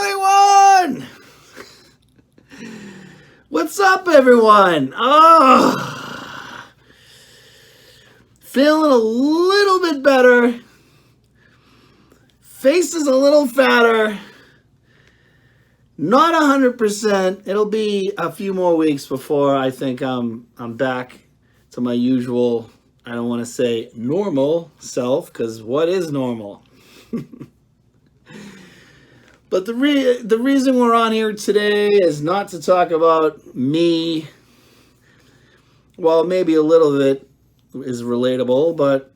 21! What's up, everyone? Oh, feeling a little bit better. Face is a little fatter. Not 100%. It'll be a few more weeks before I think I'm back to my usual, I don't want to say normal self, because what is normal? But the reason we're on here today is not to talk about me. Well, maybe a little bit is relatable, but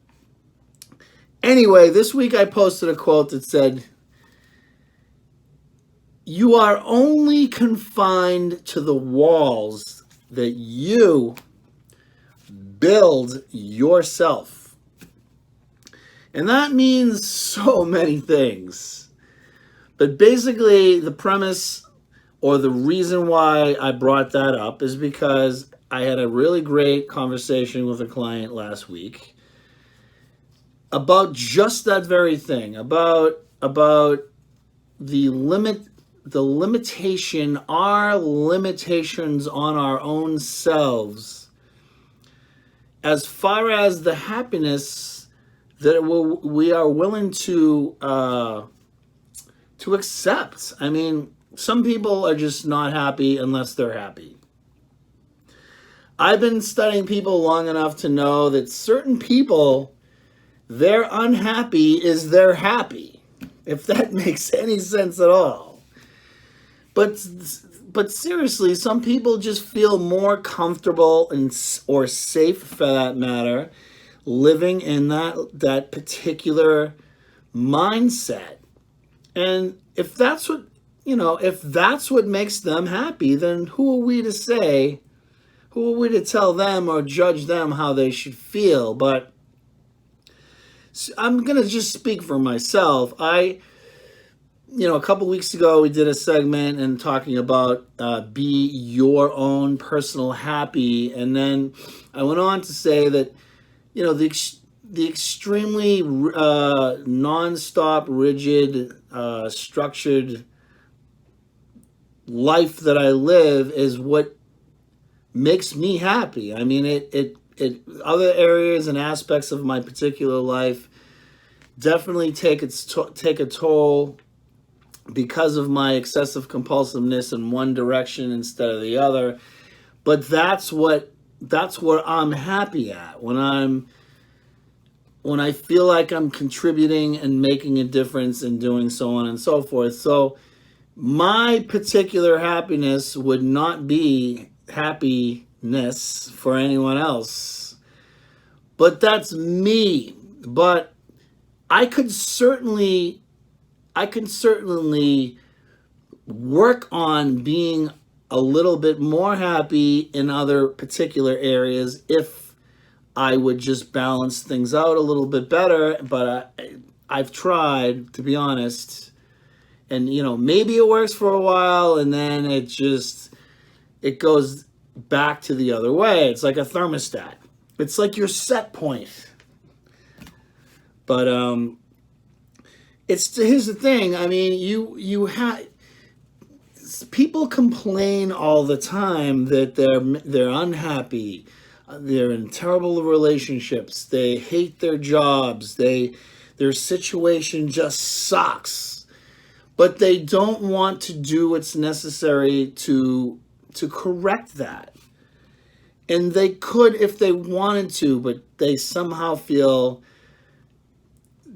anyway, this week I posted a quote that said, "You are only confined to the walls that you build yourself." And that means so many things. But basically, the premise or the reason why I brought that up is because I had a really great conversation with a client last week about just that very thing, about the limitation, our limitations on our own selves as far as the happiness that we are willing to accept. I mean, some people are just not happy unless they're happy. I've been studying people long enough to know that certain people, their unhappy is their happy, if that makes any sense at all. But seriously, some people just feel more comfortable or safe, for that matter, living in that particular mindset. And if that's what makes them happy, then who are we to say, who are we to tell them or judge them how they should feel? But I'm going to just speak for myself. A couple weeks ago, we did a segment and talking about be your own personal happy. And then I went on to say that, the extremely non-stop, rigid, structured life that I live is what makes me happy. I mean, it other areas and aspects of my particular life definitely take a toll because of my excessive compulsiveness in one direction instead of the other. But that's where I'm happy at, when I feel like I'm contributing and making a difference and doing so on and so forth. So my particular happiness would not be happiness for anyone else. But that's me. But I could certainly work on being a little bit more happy in other particular areas if I would just balance things out a little bit better. But I've tried, to be honest, and maybe it works for a while and then it goes back to the other way. It's like a thermostat. It's like your set point. But here's the thing. I mean, you have people complain all the time that they're unhappy. They're in terrible relationships. They hate their jobs. Their situation just sucks. But they don't want to do what's necessary to correct that. And they could if they wanted to, but they somehow feel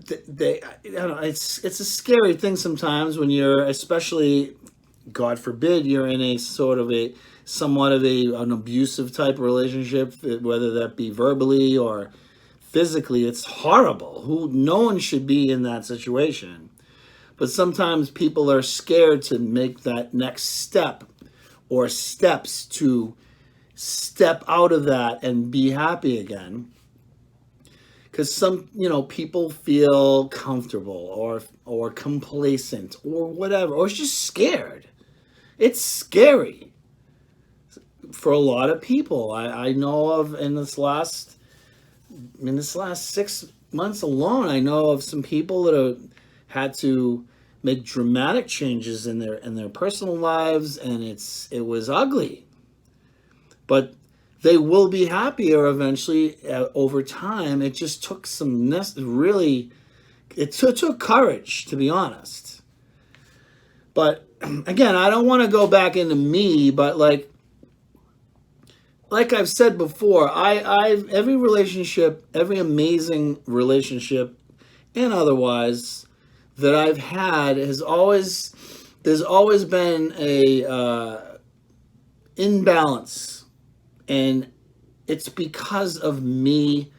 it's a scary thing sometimes when you're, especially, God forbid, you're in a somewhat of an abusive type of relationship, whether that be verbally or physically. It's horrible. No one should be in that situation. But sometimes people are scared to make that next step or steps to step out of that and be happy again. Because some, people feel comfortable or complacent or whatever, or it's just scared. It's scary for a lot of people. I know of in this last 6 months alone, I know of some people that have had to make dramatic changes in their personal lives, and it was ugly. But they will be happier eventually over time. It just took it took courage, to be honest. But again, I don't want to go back into me, but like I've said before, every relationship, every amazing relationship and otherwise that I've had there's always been a imbalance, and it's because of me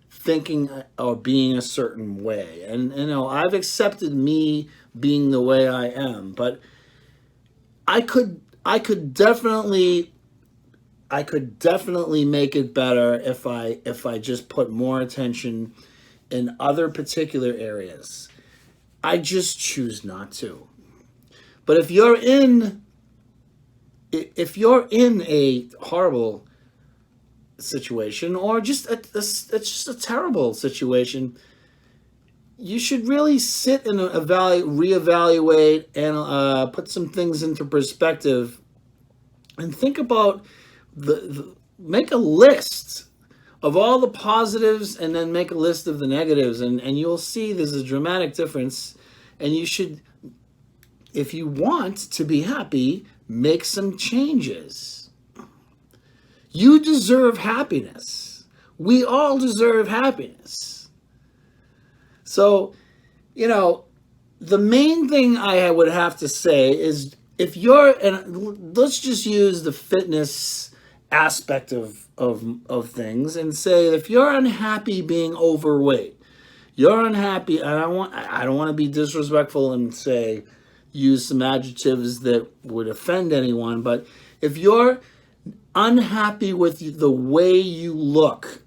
thinking or being a certain way. And I've accepted me being the way I am, but I could definitely make it better if I just put more attention in other particular areas. I just choose not to. But if you're in a horrible situation, or it's just a terrible situation, you should really sit and reevaluate and put some things into perspective and think about make a list of all the positives and then make a list of the negatives, and you'll see there's a dramatic difference. And you should, if you want to be happy, make some changes. You deserve happiness. We all deserve happiness. So, the main thing I would have to say is, if and let's just use the fitness aspect of things and say, if you're unhappy being overweight, you're unhappy, and I don't want to be disrespectful and use some adjectives that would offend anyone, but if you're unhappy with the way you look,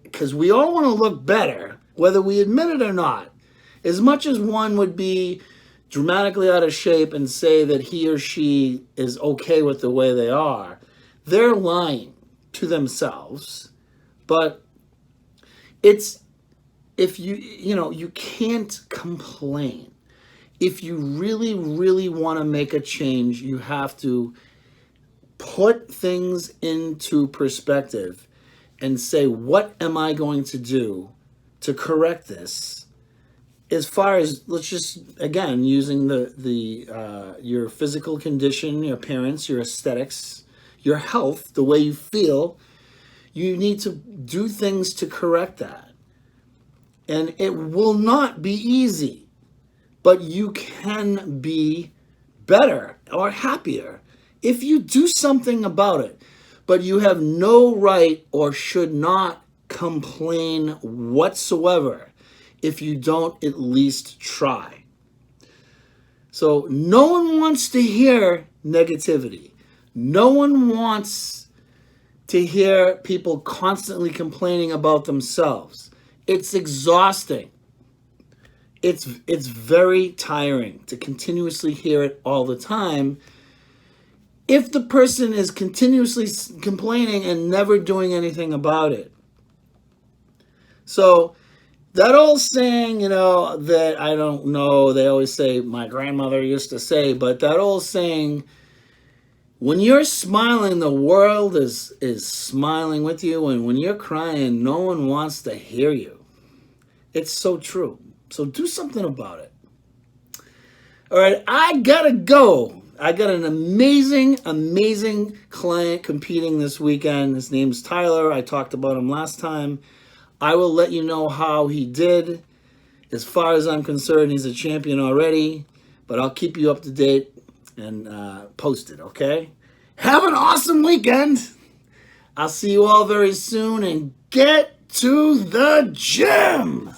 because we all want to look better, whether we admit it or not, as much as one would be dramatically out of shape and say that he or she is okay with the way they are, they're lying to themselves. But if you can't complain. If you really, really want to make a change, you have to put things into perspective and say, what am I going to do to correct this? As far as, let's just, again, using your physical condition, your appearance, your aesthetics, your health, the way you feel, you need to do things to correct that. And it will not be easy, but you can be better or happier if you do something about it. But you have no right or should not complain whatsoever if you don't at least try. So no one wants to hear negativity. No one wants to hear people constantly complaining about themselves. It's exhausting. It's very tiring to continuously hear it all the time. If the person is continuously complaining and never doing anything about it. So that old saying, that I don't know, they always say, my grandmother used to say, but that old saying, when you're smiling, the world is smiling with you, and when you're crying, no one wants to hear you. It's so true. So do something about it. All right, I gotta go. I got an amazing, amazing client competing this weekend. His name's Tyler. I talked about him last time. I will let you know how he did. As far as I'm concerned, he's a champion already, but I'll keep you up to date and post it, okay? Have an awesome weekend. I'll see you all very soon, and get to the gym.